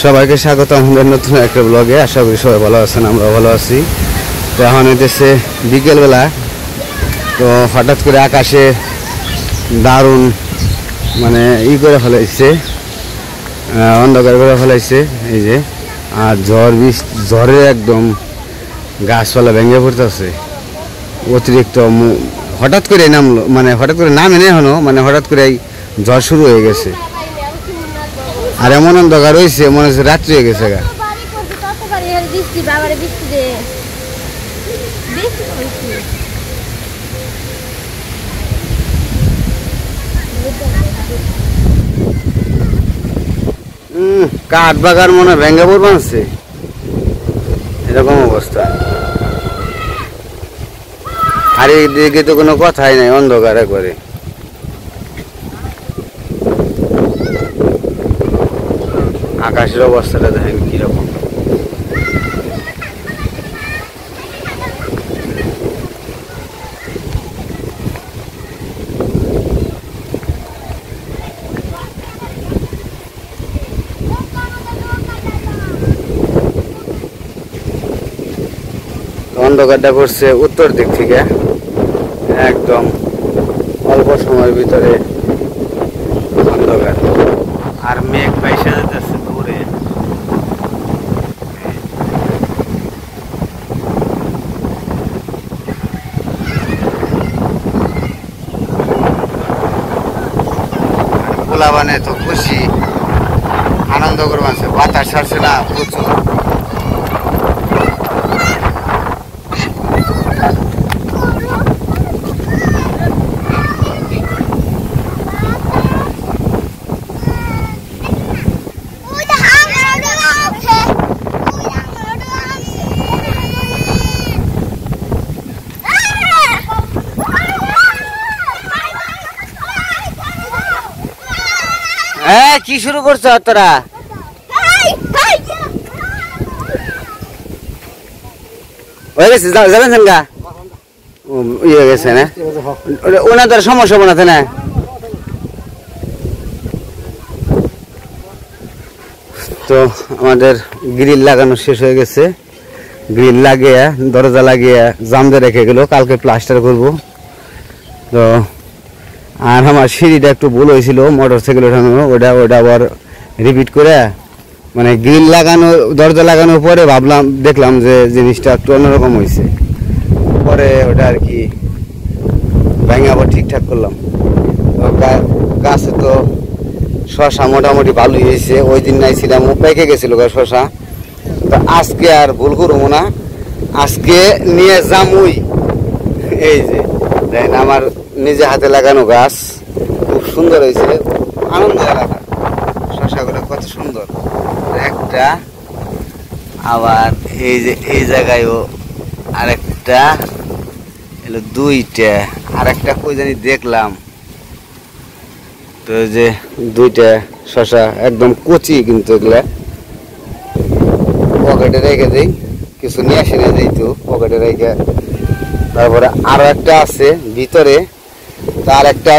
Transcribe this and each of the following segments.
সবাইকে স্বাগত আমাদের নতুন একটা ব্লগে। আশা করি সবাই ভালো আছেন, আমরা ভালো আছি। তো এখন হইতেছে বিকেলবেলা। তো হঠাৎ করে আকাশে দারুণ মানে করে ফেলাইছে, অন্ধকার করে ফেলাইছে এই যে। আর ঝড়ে একদম গাছপালা ভেঙে পড়তেছে অতিরিক্ত। হঠাৎ করে নামলো, মানে হঠাৎ করে নামে নেই এখনো, মানে হঠাৎ করে ঝড় শুরু হয়ে গেছে। আর এমন অন্ধকার হয়েছে মনে হচ্ছে রাত্রি হয়ে গেছে গা। কাঠ বাগান মনে ভেঙে পড়ছে, এরকম অবস্থা। আর এইদিকে তো কোনো কথাই নাই, অন্ধকার একবারে। আকাশের অবস্থাটা দেখেন কিরকম। অন্ধকারটা করছে উত্তর দিক থেকে, একদম অল্প সময়ের ভিতরে অন্ধকার। আর মেঘ পাইসা যেতেছে দূরে। পোলাবানে তো খুশি, আনন্দ করছে, বাতাস ছাড়ছে না প্রচুর। কি শুরু করছো তোরা? হয়ে গেছে, যাবেন গা ইয়ে গেছে না, ওনাদের সমস্যা বানাতে না। তো আমাদের গ্রিল লাগানো শেষ হয়ে গেছে। গ্রিল লাগিয়ে দরজা লাগিয়ে জামদে রেখে গেল, কালকে প্লাস্টার করব। তো আর আমার সিঁড়িটা একটু ভুল হয়েছিল মোটর সাইকেল ওঠানো, ওটা আবার রিপিট করে, মানে গ্রিল লাগানো দরজা লাগানোর পরে দেখলাম যে জিনিসটা একটু অন্যরকম হয়েছে। পরে ওটা আর কি ভেঙে আবার ঠিকঠাক করলাম। গাছে তো শশা মোটামুটি ভালোই হয়েছে। ওই দিন নাইছিলাম পেকে গেছিল শশা। তো আজকে আর ভুল করবো না, আজকে নিয়ে যামুই। এই যে দেখেন আমার নিজে হাতে লাগানো গাছ, খুব সুন্দর হয়েছে। আনন্দ এলাকা, শশাগুলো কত সুন্দর একটা। আবার এই যে এই জায়গায়ও আরেকটা, এলো দুইটা। আরেকটা কই জানি দেখলাম। তো যে দুইটা শশা একদম কচি, কিন্তু এগুলা পকেটে রেখে দিই, কিছু নিয়ে আসে না যেহেতু পকেটে রেখে। তারপরে আরো একটা আছে ভিতরে, তার একটা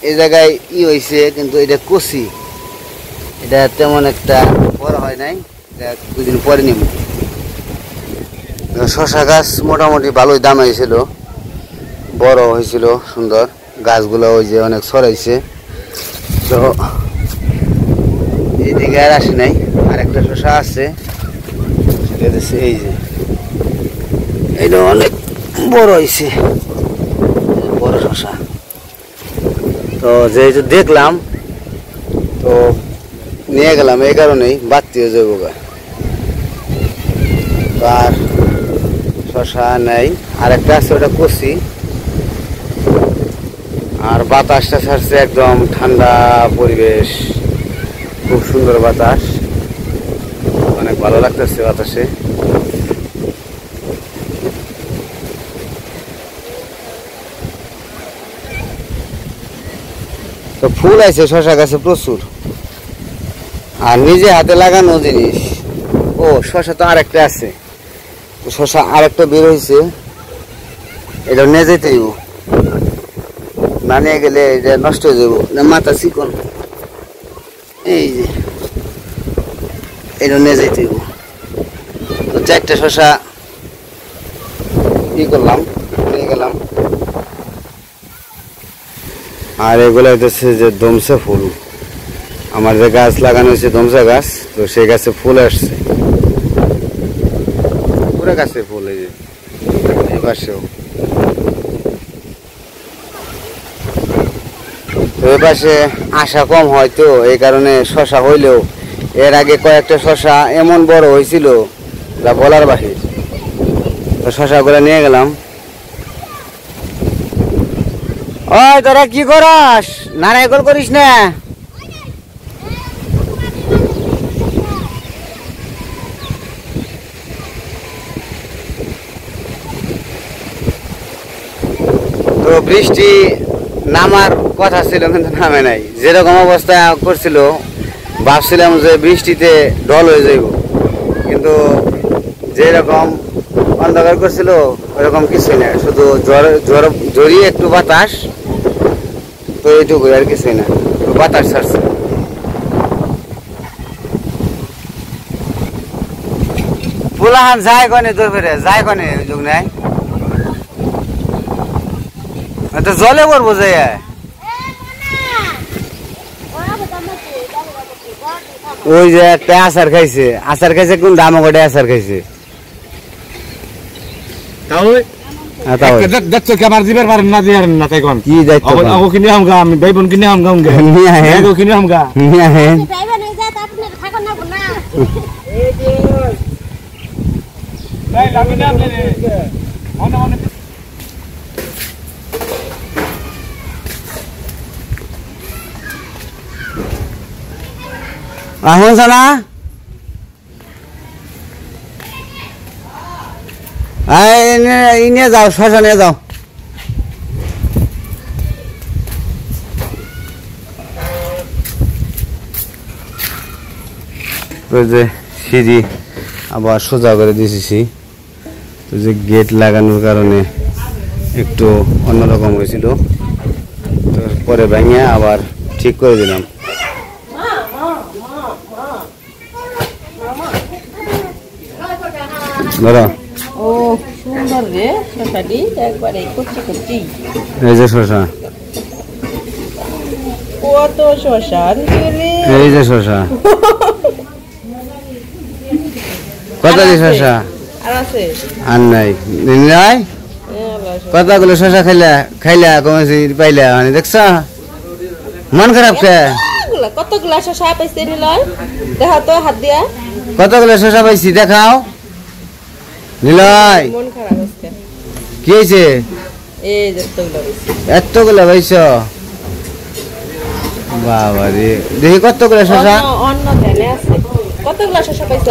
এই জায়গায় হয়েছে, কিন্তু এটা কচি, এটা তেমন একটা বড় হয় নাই, এটা দুদিন পরে নিব। শশা গাছ মোটামুটি ভালোই দাম হয়েছিল, বড় হয়েছিল সুন্দর। গাছগুলো ওই যে অনেক ছড়াইছে। তো এইদিকে আর আসে নাই, আরেকটা শশা আছে, এই যে এটা অনেক বড় হয়েছে, বড় শশা। তো যেহেতু দেখলাম তো নিয়ে গেলাম, এই কারণেই বাড়তি হয়ে যাবো গা। আর শশা নেই, আর একটা আছে ওটা কচি। আর বাতাসটা ছাড়ছে, একদম ঠান্ডা পরিবেশ, খুব সুন্দর বাতাস, অনেক ভালো লাগতেছে বাতাসে। তো ফুল আছে শশা গাছে প্রচুর, আর নিজে হাতে লাগানো জিনিস। ও শশা তো আরেকটা আছে, শশা আরেকটা বের হয়েছে, এটা নিয়ে যেতে না নিয়ে গেলে এটা নষ্ট হয়ে যাবো। মাথা চিকন, এই যে এটা নিয়ে যাইতে হইব। তো 4টা শশা ই করলাম, নিয়ে গেলাম। আর এগুলো হইতেছে যে দমসা ফুল, আমার যে গাছ লাগানো হয়েছে দমসা গাছ, তো সেই গাছে ফুল আসছে, পুরো গাছে ফুল। এই পাশেও, তো এই পাশে আশা কম হয়, তো এই কারণে শশা হইলেও এর আগে কয়েকটা শশা এমন বড় হয়েছিল যা বলার বাহির। তো শশাগুলো নিয়ে গেলাম। ওই তোরা কি করাস? নারায়কল করিস না? তো বৃষ্টি নামার কথা ছিল কিন্তু নামে নাই। যেরকম অবস্থা করছিল ভাবছিলাম যে বৃষ্টিতে ঢল হয়ে যাইব, কিন্তু যেরকম অন্ধকার করছিল ওরকম কিছুই না, শুধু জড়িয়ে একটু বাতাস, তো এইটুকুই আর কিছুই না, বাতাস ছাড়ছে। পোলাহান যায় কনে তোর ফেরে যায় কনে যুগ নাই, তো জলে পড়বো যে ওই যে একটা আচার খাইছে কোন দাম ওটা আচার খাইছে। দেখছো কি আমার দিবার পারেন না দিয়ার না, তাই কোন কি দায়িত্ব আগো কিনে আমগা, আমি ভাইবোন কিনে আমগা নিয়ে আহেন, আগো কিনে আমগা নিয়ে আহেন। ভাইবোন এই জাত আপনি থাকুন না না, এই যে ভাই লাগি না আপনি মনে মনে আহন সানা নিয়ে যাও, শশা নিয়ে যাও। যে সিঁড়ি আবার সোজা করে দিয়েছি, তো যে গেট লাগানোর কারণে একটু অন্যরকম হয়েছিল, তো পরে ভেঙে আবার ঠিক করে দিলাম। ধরো, ও সুন্দর রে শশাটি, একবারে কুচি কুচি। এই যে শশা, কত শশা রে, এই যে শশা, কত শশা আর আছে আর নাই নাই, কতগুলো শশা খাইলা কমেছি পাইলা, মানে দেখছ মন খারাপ কে? কতগুলা শশা পাইছে নিলয়, দেখাও তো হাত দিয়া, কতগুলো শশা পাইছি দেখাও নিলয়। মন খারাপ হচ্ছে, কি হয়েছে? এই যে এতগুলা পাইছি, এতগুলো পাইছ? বাবা রে, দেখি কতগুলো শশা। অন্য ধ্যানে আছে, কতগুলা শশা পাইছ?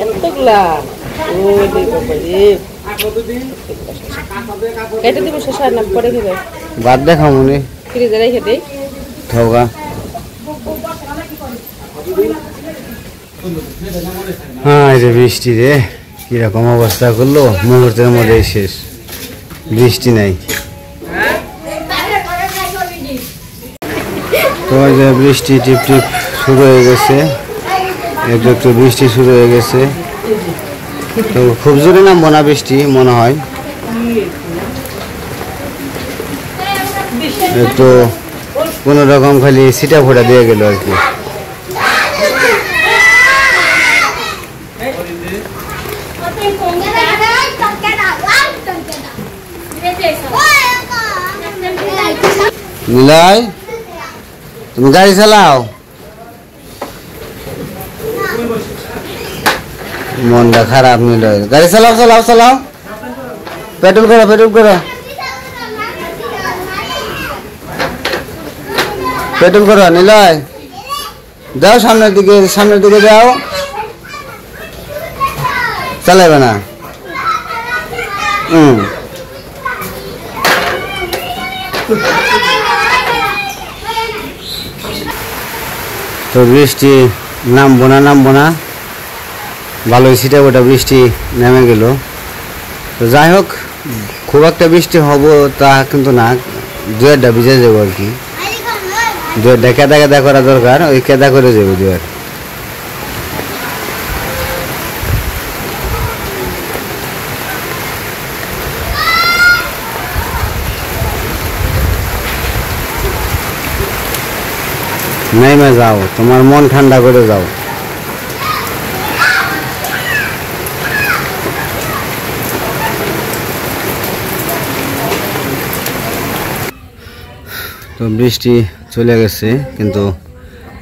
এতগুলা, ও দেখো রে, কেটে দিব শশা না পরে খেবে, ভাত দেখাও মনে ফ্রিজে রেখে দেই। খাওয়া। হ্যাঁ রে বৃষ্টি রে, কিরকম অবস্থা করলো, মুহূর্তের মধ্যে শেষ, বৃষ্টি নাই। তো যে বৃষ্টি টিপ টিপ শুরু হয়ে গেছে, একটু একটু বৃষ্টি শুরু হয়ে গেছে, তো খুব জোরে নামবো না বৃষ্টি মনে হয়, একটু কোনো রকম খালি ছিটা ফোটা দিয়ে গেল আর কি। নিলয়, তুমি গাড়ি চালাও? মনটা খারাপ নিলয়, গাড়ি চালাও চালাও চালাও, পেট্রোল করো পেট্রোল করো পেট্রোল করো নিলয়, যাও সামনের দিকে যাও, চালাইবে না। তো বৃষ্টি নামবো না ভালোই ছিটা ওটা বৃষ্টি নেমে গেল। তো যাই হোক, খুব একটা বৃষ্টি হবো তা কিন্তু না, দু একটা ভিজে যাবো আর কি, দু একটা কেদা করা দরকার, ওই কেদা করে যাবো দু নেমে যাও, তোমার মন ঠান্ডা করে যাও। তো বৃষ্টি চলে গেছে, কিন্তু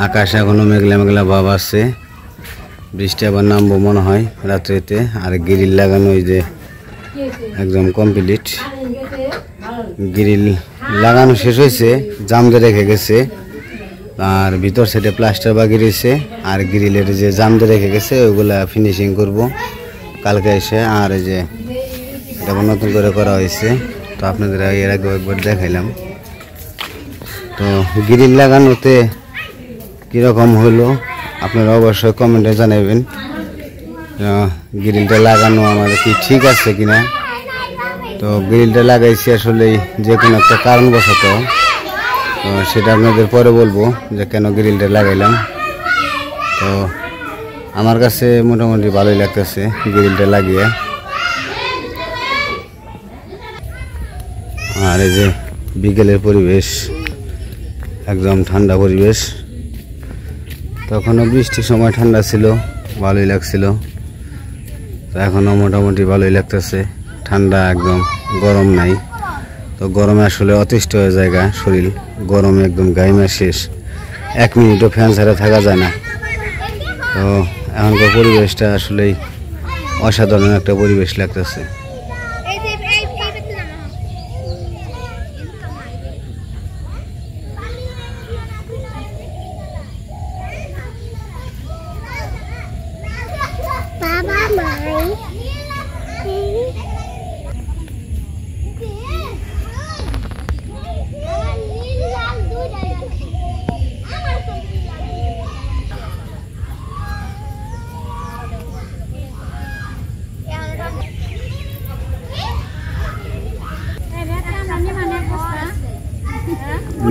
আকাশ এখনো মেঘলা মেঘলা ভাব আছে। বৃষ্টি আবার নামবো মনে হয় রাত্রিতে। আর গ্রিল লাগানো ওই যে একদম কমপ্লিট, গ্রিল লাগানো শেষ হয়েছে, জাম দিয়ে রেখে গেছে। আর ভিতর সাইডে প্লাস্টার বাকি রয়েছে, আর গ্রিলের যে জাম দিয়ে রেখে গেছে ওইগুলা ফিনিশিং করব কালকে এসে। আর এই যে এটা নতুন করে করা হয়েছে, তো আপনাদের এর আগে একবার দেখাইলাম। তো গ্রিল লাগানোতে কীরকম হলো আপনারা অবশ্যই কমেন্টে জানাবেন। গ্রিলটা লাগানো আমার কি ঠিক আছে কিনা। তো গ্রিলটা লাগাইছি আসলে যে কোনো একটা কারণবশত, তো সেটা আপনাদের পরে বলবো যে কেন গ্রিলটা লাগাইলাম। তো আমার কাছে মোটামুটি ভালোই লাগতেছে গ্রিলটা লাগিয়ে। আর এই যে বিকেলের পরিবেশ, একদম ঠান্ডা পরিবেশ। তখনও বৃষ্টির সময় ঠান্ডা ছিল, ভালোই লাগছিল। তো এখনও মোটামুটি ভালোই লাগতেছে, ঠান্ডা একদম, গরম নাই। তো গরমে আসলে অতিষ্ঠ হয়ে যায় শরীর, গরমে একদম গাইমা শেষ, 1 মিনিটও ফ্যান ছাড়া থাকা যায় না। তো এখনকার পরিবেশটা আসলেই অসাধারণ একটা পরিবেশ লাগতেছে।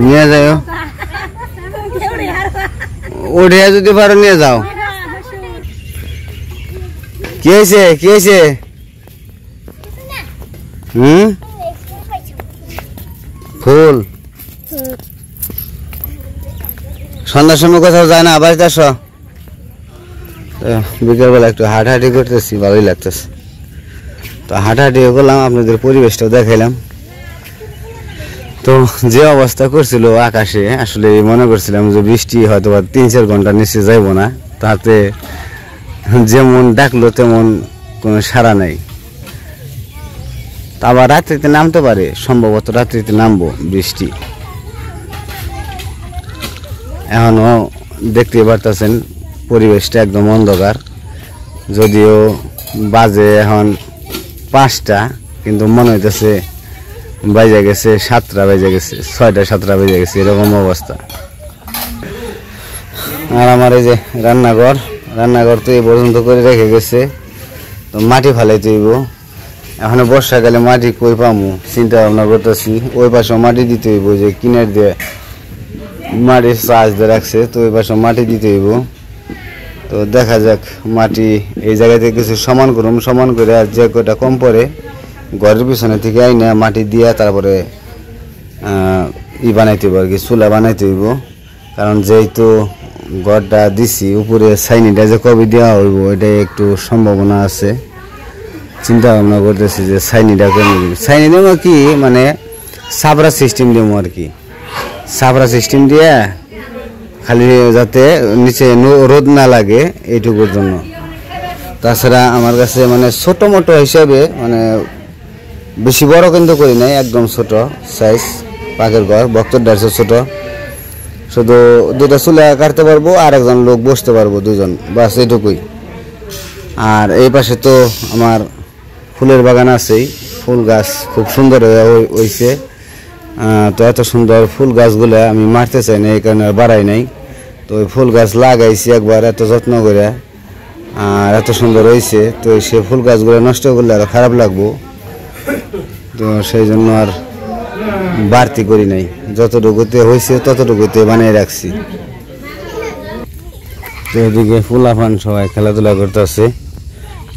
নিয়ে যাও, ওঠে যদি পারো নিয়ে যাও। কি হয়েছে, কি হয়েছে? ফুল সন্ধ্যার সময় কোথাও যায় না, বাড়িতে আসো। বিকেলবেলা একটু হাঁটাহাঁটি করতেছি, ভালোই লাগতেছে। তো হাঁটাহাঁটি করলাম, আপনাদের পরিবেশটাও দেখাইলাম। তো যে অবস্থা করছিল আকাশে, আসলে মনে করছিলাম যে বৃষ্টি হয়তো 3-4 ঘন্টা নিচে যাইব না, তাতে যেমন ডাকলো তেমন কোনো সাড়া নাই। তা আবার রাত্রিতে নামতে পারে, সম্ভবত রাত্রিতে নামবো বৃষ্টি। এখনো দেখতে পারতেছেন পরিবেশটা একদম অন্ধকার, যদিও বাজে এখন 5টা, কিন্তু মনে হইতেছে বাজে গেছে 7টা, বেজে গেছে 6টা-7টা বেজে গেছে, এরকম অবস্থা। আর আমার এই যে রান্নাঘর তো এই পর্যন্ত করে রেখে গেছে। তো মাটি ফালাইতে হইব, এখন বর্ষাকালে মাটি কই পামু চিন্তা ভাবনা করতেছি। ওই পাশে মাটি দিতে হইব, যে কিনার দিয়ে মাটির চাষ দিয়ে রাখছে, তো ওই পাশে মাটি দিতে হইব। তো দেখা যাক, মাটি এই জায়গাতে কিছু সমান করুম, সমান করে আর যে কটা কম পড়ে ঘরের পিছনে থেকে আইনা মাটি দিয়া তারপরে বানাইতে হইব আর কি, চুলা বানাইতে হইব। কারণ যেহেতু ঘরটা দিছি, উপরে সাইনিটা যে কবে দেওয়া হইব এটাই একটু সম্ভাবনা আছে। চিন্তা ভাবনা করতেছি যে সাইনিটা কমে দিব। সাইনি দেবো কি, মানে সাবরা সিস্টেম দেবো আর কি, সাবরা সিস্টেম দিয়ে খালি যাতে নিচে রোদ না লাগে এইটুকুর জন্য। তাছাড়া আমার কাছে মানে ছোটো মোটো হিসাবে, মানে বেশি বড় কিন্তু করি নাই, একদম ছোট সাইজ পাকের ঘর, বক্তর ডারছে ছোট, শুধু 2টা চুলা কাটতে পারবো আর একজন লোক বসতে পারবো, 2জন, বাস এইটুকুই। আর এই পাশে তো আমার ফুলের বাগান আছেই, ফুল গাছ খুব সুন্দর হয়েছে। তো এত সুন্দর ফুল গাছগুলো আমি মারতে চাই না, এই কারণে বাড়াই নাই। তো ওই ফুল গাছ লাগাইছি একবার এত যত্ন করে, আর এত সুন্দর হয়েছে। তো সে ফুল গাছগুলো নষ্ট করলে আর খারাপ লাগবো, তো সেই জন্য আর বাড়তি করি নাই, যতটুকুতে হয়েছে ততটুকুতে বানিয়ে রাখছি। তো এদিকে ফুলাফান সবাই খেলাধুলা করতেছে,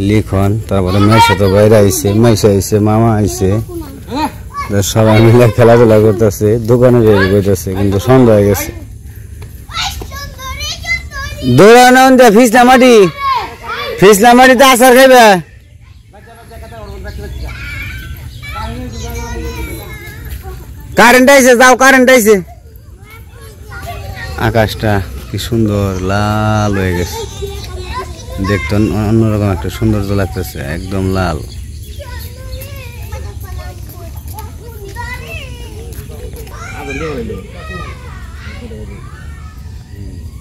লিখন, তারপরে মেয়ের তো বাইরে আইছে, মাইসা আইছে, মামা আইছে, সবাই মিলে খেলাধুলা করতেছে, দোকানে যাই করতেছে, কিন্তু সন্ধ্যা হয়ে গেছে। দৌড়ানো ফিসলা মাটিতে আচার খাইবে। কারেন্ট আইছে, যাও কারেন্ট আইছে। আকাশটা কি সুন্দর লাল হয়ে গেছে, দেখতে অন্যরকম একটা সৌন্দর্য লাগতেছে, একদম লাল।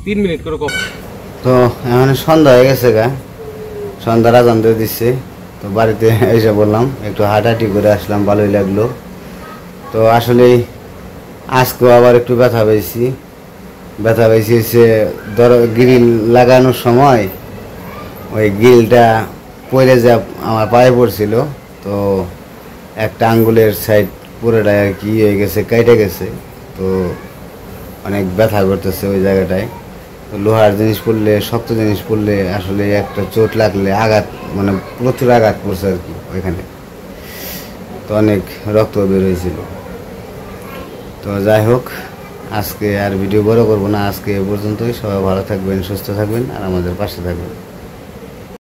3 মিনিট করে কম। তো এখন সন্ধ্যা হয়ে গেছে গা, সন্ধ্যার আজান দিয়ে দিচ্ছে। তো বাড়িতে এসে বললাম একটু হাঁটাহাঁটি করে আসলাম, ভালোই লাগলো। তো আসলে আজকেও আবার একটু ব্যথা পেয়েছি হচ্ছে গ্রিল লাগানোর সময় ওই গ্রিলটা পড়ে যা আমার পায়ে পড়ছিল। তো একটা আঙ্গুলের সাইড পুরোটাই আর কি হয়ে গেছে, কেটে গেছে। তো অনেক ব্যথা করতেছে ওই জায়গাটায়। তো লোহার জিনিস পড়লে, শক্ত জিনিস পড়লে আসলে একটা চোট লাগলে আঘাত, মানে প্রচুর আঘাত পড়ছে আর কি ওইখানে। তো অনেক রক্ত বের হয়েছিল। তো যাই হোক, আজকে আর ভিডিও বড় করবো না, আজকে এ পর্যন্তই। সবাই ভালো থাকবেন, সুস্থ থাকবেন আর আমাদের পাশে থাকবেন।